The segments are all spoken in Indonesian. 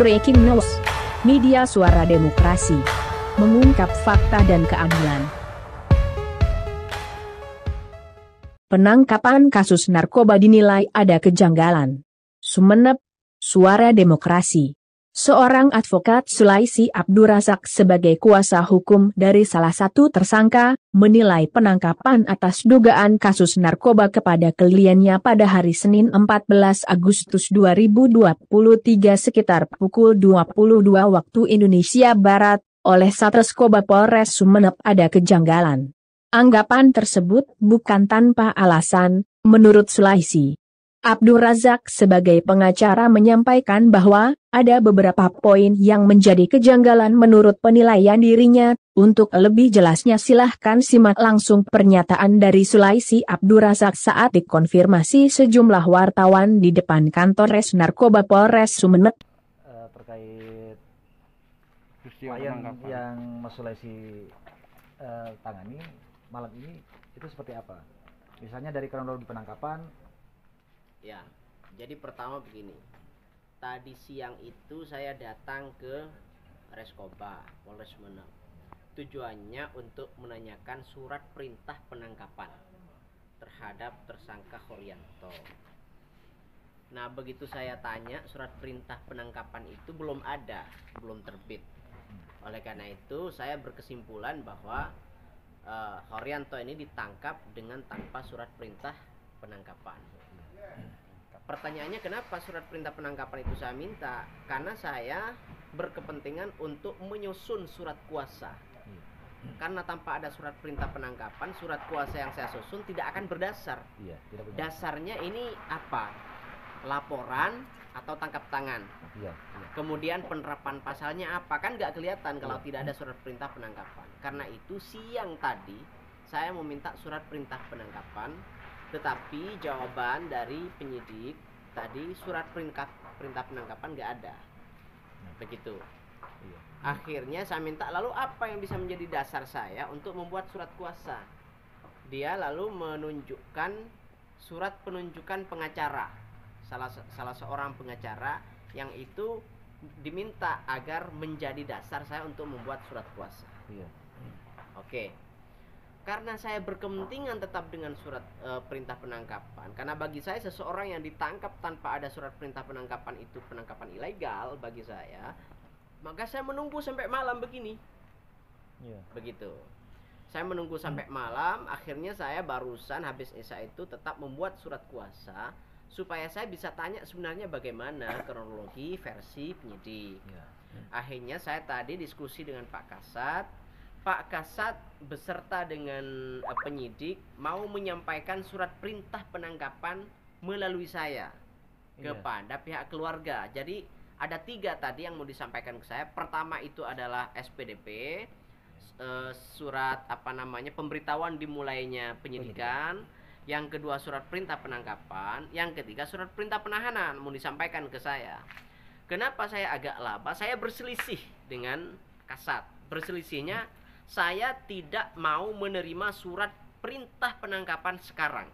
Breaking News. Media Suara Demokrasi. Mengungkap fakta dan keadilan. Penangkapan kasus narkoba dinilai ada kejanggalan. Sumeneb, Suara Demokrasi. Seorang advokat Sulaisi Abdurazak sebagai kuasa hukum dari salah satu tersangka, menilai penangkapan atas dugaan kasus narkoba kepada kliennya pada hari Senin 14 Agustus 2023 sekitar pukul 22 waktu Indonesia Barat, oleh Satreskoba Polres Sumeneb ada kejanggalan. Anggapan tersebut bukan tanpa alasan, menurut Sulaisi. Abdurazak sebagai pengacara menyampaikan bahwa ada beberapa poin yang menjadi kejanggalan menurut penilaian dirinya. Untuk lebih jelasnya silahkan simak langsung pernyataan dari Sulaisi Abdurazak saat dikonfirmasi sejumlah wartawan di depan kantor Res Narkoba Polres Sumeneb. Terkait peristiwa yang Mas Sulaisi tangani malam ini itu seperti apa? Misalnya dari kronologi penangkapan. Ya, jadi pertama begini. Tadi siang itu saya datang ke Reskoba Polres Sumeneb. Tujuannya untuk menanyakan surat perintah penangkapan terhadap tersangka Horianto. Nah, begitu saya tanya, surat perintah penangkapan itu belum ada, belum terbit. Oleh karena itu, saya berkesimpulan bahwa Horianto ini ditangkap dengan tanpa surat perintah penangkapan. Pertanyaannya, kenapa surat perintah penangkapan itu saya minta? Karena saya berkepentingan untuk menyusun surat kuasa. Karena tanpa ada surat perintah penangkapan, surat kuasa yang saya susun tidak akan berdasar. Dasarnya ini apa? Laporan atau tangkap tangan. Kemudian penerapan pasalnya apa? Kan nggak kelihatan kalau tidak ada surat perintah penangkapan. Karena itu siang tadi saya meminta surat perintah penangkapan, tetapi jawaban dari penyidik tadi surat perintah penangkapan nggak ada. Begitu. Akhirnya saya minta, lalu apa yang bisa menjadi dasar saya untuk membuat surat kuasa? Dia lalu menunjukkan surat penunjukan pengacara, salah seorang pengacara yang itu diminta agar menjadi dasar saya untuk membuat surat kuasa. Oke. Karena saya berkepentingan tetap dengan surat perintah penangkapan, karena bagi saya seseorang yang ditangkap tanpa ada surat perintah penangkapan itu penangkapan ilegal bagi saya, maka saya menunggu sampai malam begini. Begitu. Saya menunggu sampai malam, akhirnya saya barusan habis isya itu tetap membuat surat kuasa supaya saya bisa tanya sebenarnya bagaimana kronologi versi penyidik. Akhirnya saya tadi diskusi dengan Pak Kasat. Pak Kasat beserta dengan penyidik mau menyampaikan surat perintah penangkapan melalui saya kepada pihak keluarga. Jadi ada 3 tadi yang mau disampaikan ke saya. Pertama itu adalah SPDP, surat pemberitahuan dimulainya penyidikan. Yang kedua surat perintah penangkapan. Yang ketiga surat perintah penahanan mau disampaikan ke saya. Kenapa saya agak lama? Saya berselisih dengan Kasat. Berselisihnya, saya tidak mau menerima surat perintah penangkapan sekarang.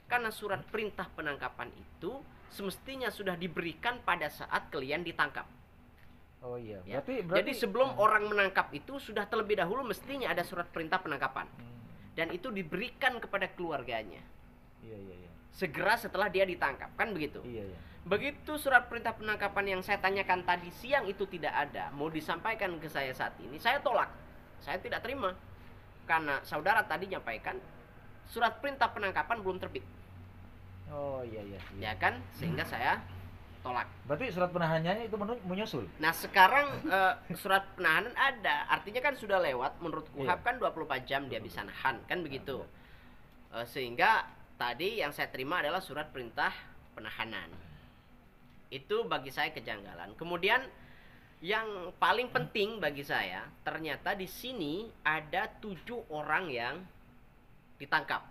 Karena surat perintah penangkapan itu semestinya sudah diberikan pada saat klien ditangkap. Berarti jadi sebelum orang menangkap itu sudah terlebih dahulu mestinya ada surat perintah penangkapan. Dan itu diberikan kepada keluarganya. Segera setelah dia ditangkap, kan begitu? Begitu surat perintah penangkapan yang saya tanyakan tadi siang itu tidak ada, mau disampaikan ke saya saat ini, saya tolak. Saya tidak terima. Karena saudara tadi nyampaikan surat perintah penangkapan belum terbit. Ya kan? Sehingga saya tolak. Berarti surat penahanannya itu menyusul. Nah, sekarang surat penahanan ada. Artinya kan sudah lewat, menurut KUHAP kan 24 jam dia bisa nahan, kan begitu. Sehingga tadi yang saya terima adalah surat perintah penahanan. Itu bagi saya kejanggalan. Kemudian yang paling penting bagi saya, ternyata di sini ada 7 orang yang ditangkap.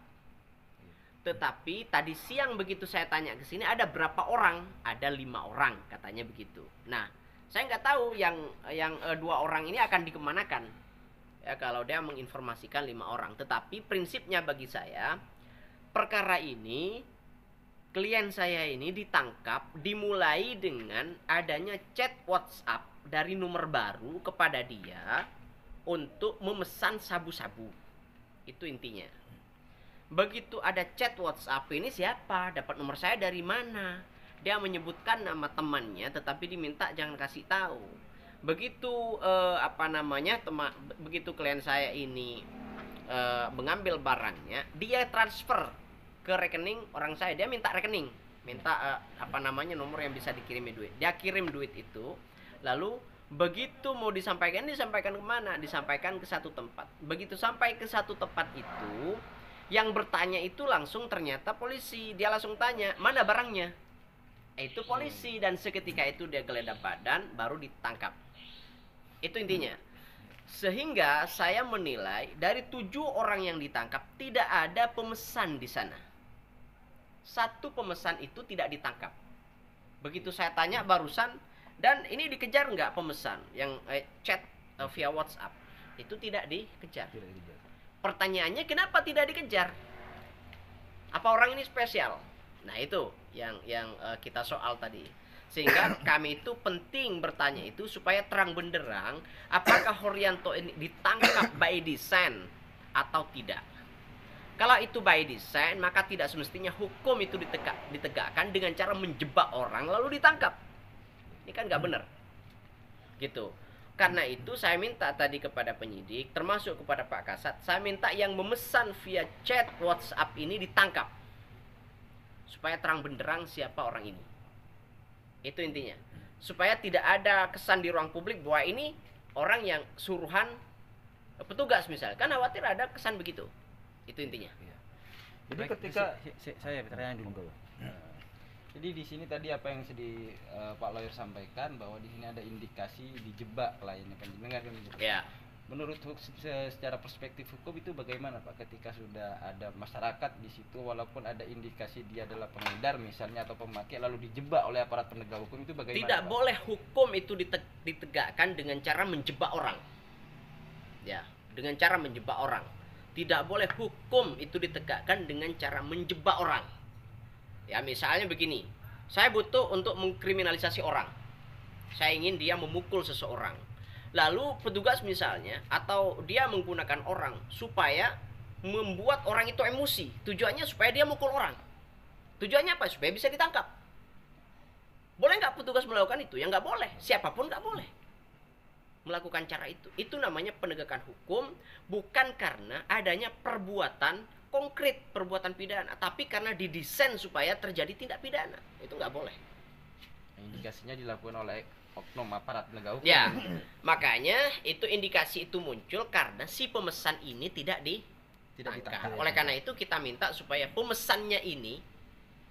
Tetapi tadi siang begitu saya tanya ke sini ada berapa orang? Ada 5 orang katanya begitu. Nah, saya nggak tahu yang 2 orang ini akan dikemanakan. Ya, kalau dia menginformasikan 5 orang. Tetapi prinsipnya bagi saya, perkara ini klien saya ini ditangkap dimulai dengan adanya chat WhatsApp dari nomor baru kepada dia untuk memesan sabu-sabu. Itu intinya. Begitu ada chat WhatsApp, ini siapa? Dapat nomor saya dari mana? Dia menyebutkan nama temannya, tetapi diminta jangan kasih tahu. Begitu begitu klien saya ini mengambil barangnya, dia transfer ke rekening orang saya. Dia minta rekening, minta nomor yang bisa dikirimi duit. Dia kirim duit itu, lalu begitu mau disampaikan kemana? Disampaikan ke satu tempat. Begitu sampai ke satu tempat itu, yang bertanya itu langsung ternyata polisi. Dia langsung tanya, mana barangnya? Itu polisi, dan seketika itu dia geledah badan, baru ditangkap. Itu intinya. Sehingga saya menilai dari 7 orang yang ditangkap tidak ada pemesan di sana. Satu pemesan itu tidak ditangkap. Begitu saya tanya barusan, dan ini dikejar nggak pemesan yang chat via WhatsApp? Itu tidak dikejar. Pertanyaannya, kenapa tidak dikejar? Apa orang ini spesial? Nah itu yang kita soal tadi. Sehingga kami itu penting bertanya itu supaya terang benderang apakah Horianto ini ditangkap by design atau tidak. Kalau itu by design, maka tidak semestinya hukum itu ditegakkan dengan cara menjebak orang lalu ditangkap. Ini kan nggak benar. Gitu. Karena itu saya minta tadi kepada penyidik, termasuk kepada Pak Kasat, saya minta yang memesan via chat WhatsApp ini ditangkap. Supaya terang benderang siapa orang ini. Itu intinya. Supaya tidak ada kesan di ruang publik bahwa ini orang yang suruhan petugas misalnya. Kan khawatir ada kesan begitu. Itu intinya. Jadi ketika saya bertanya dulu. Jadi di sini tadi apa yang Pak Lawyer sampaikan bahwa di sini ada indikasi dijebak kliennya penjenengan kan. Ya. Menurut secara perspektif hukum itu bagaimana Pak ketika sudah ada masyarakat di situ walaupun ada indikasi dia adalah pengedar misalnya atau pemakai lalu dijebak oleh aparat penegak hukum itu bagaimana? Tidak Pak? boleh hukum itu ditegakkan dengan cara menjebak orang. Ya, dengan cara menjebak orang. Tidak boleh hukum itu ditegakkan dengan cara menjebak orang. Ya, misalnya begini. Saya butuh untuk mengkriminalisasi orang. Saya ingin dia memukul seseorang. Lalu petugas misalnya atau dia menggunakan orang supaya membuat orang itu emosi. Tujuannya supaya dia mukul orang. Tujuannya apa? Supaya bisa ditangkap. Boleh nggak petugas melakukan itu? Ya nggak boleh. Siapapun nggak boleh melakukan cara itu. Itu namanya penegakan hukum, bukan karena adanya perbuatan konkret, perbuatan pidana, tapi karena didesain supaya terjadi tindak pidana. Itu nggak boleh. Indikasinya dilakukan oleh oknum aparat penegak hukum. Ya, makanya itu indikasi itu muncul karena si pemesan ini tidak ditangkap. Oleh karena itu kita minta supaya pemesannya ini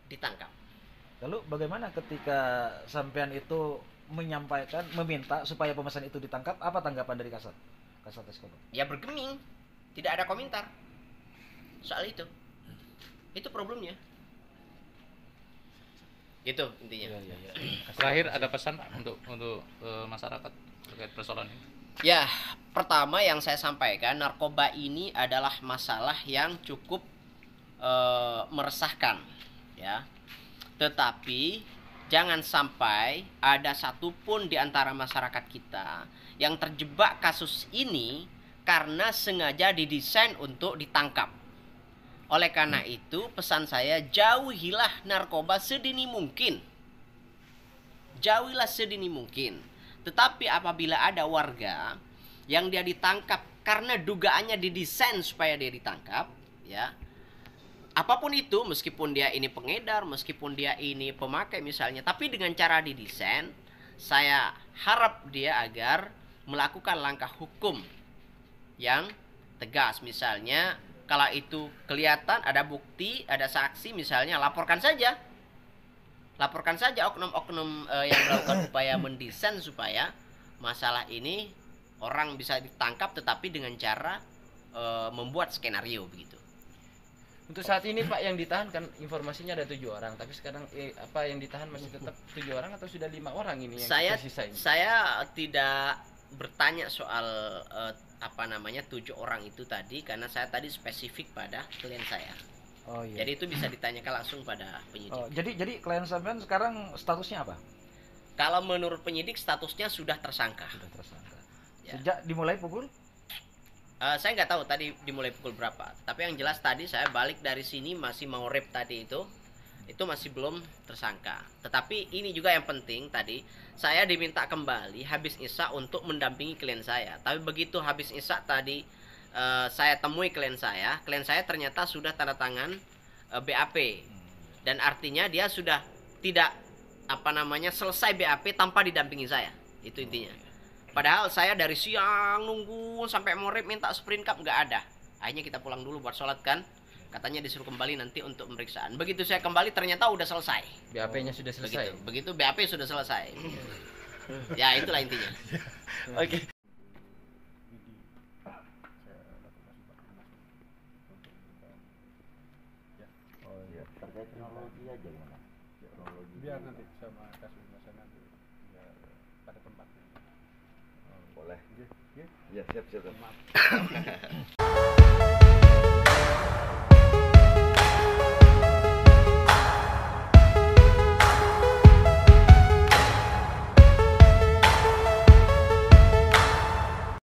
ditangkap. Lalu bagaimana ketika sampean itu meminta supaya pemesan itu ditangkap, apa tanggapan dari Kasat Escobar? Ya bergeming, tidak ada komentar soal itu. Itu problemnya. Gitu intinya. Ya. Terakhir ada pesan Pak untuk masyarakat terkait persoalan ini? Ya, pertama yang saya sampaikan, narkoba ini adalah masalah yang cukup meresahkan, ya. Tetapi jangan sampai ada satupun di antara masyarakat kita yang terjebak kasus ini karena sengaja didesain untuk ditangkap. Oleh karena itu, pesan saya, jauhilah narkoba sedini mungkin. Jauhilah sedini mungkin. Tetapi apabila ada warga yang dia ditangkap karena dugaannya didesain supaya dia ditangkap, ya, apapun itu, meskipun dia ini pengedar, meskipun dia ini pemakai misalnya, tapi dengan cara didesain, saya harap dia agar melakukan langkah hukum yang tegas. Misalnya, kalau itu kelihatan ada bukti, ada saksi misalnya, laporkan saja. Laporkan saja oknum-oknum yang melakukan upaya mendesain supaya masalah ini orang bisa ditangkap, tetapi dengan cara membuat skenario begitu. Untuk saat ini Pak yang ditahan kan informasinya ada 7 orang, tapi sekarang yang ditahan masih tetap 7 orang atau sudah 5 orang ini yang tersisa ini? Saya tidak bertanya soal 7 orang itu tadi karena saya tadi spesifik pada klien saya. Oh iya. Jadi itu bisa ditanyakan langsung pada penyidik. Oh, jadi klien sampean sekarang statusnya apa? Kalau menurut penyidik statusnya sudah tersangka. Sudah tersangka. Ya. Sejak dimulai pukul? Saya nggak tahu tadi dimulai pukul berapa. Tapi yang jelas tadi saya balik dari sini masih mau rep tadi itu masih belum tersangka. Tetapi ini juga yang penting tadi, saya diminta kembali habis isya untuk mendampingi klien saya. Tapi begitu habis isya tadi saya temui klien saya ternyata sudah tanda tangan BAP. Dan artinya dia sudah tidak selesai BAP tanpa didampingi saya. Itu intinya. Padahal saya dari siang nunggu sampai mau rep minta sprint cup nggak ada. Akhirnya kita pulang dulu buat sholat kan. Katanya disuruh kembali nanti untuk pemeriksaan. Begitu saya kembali ternyata udah selesai. BAP-nya sudah selesai. Begitu BAP sudah selesai. Ya itulah intinya. Oke. Terkait teknologi aja gimana? Biar nanti sama kasus masa nanti biar pada tempatnya. Boleh. Ya, siap.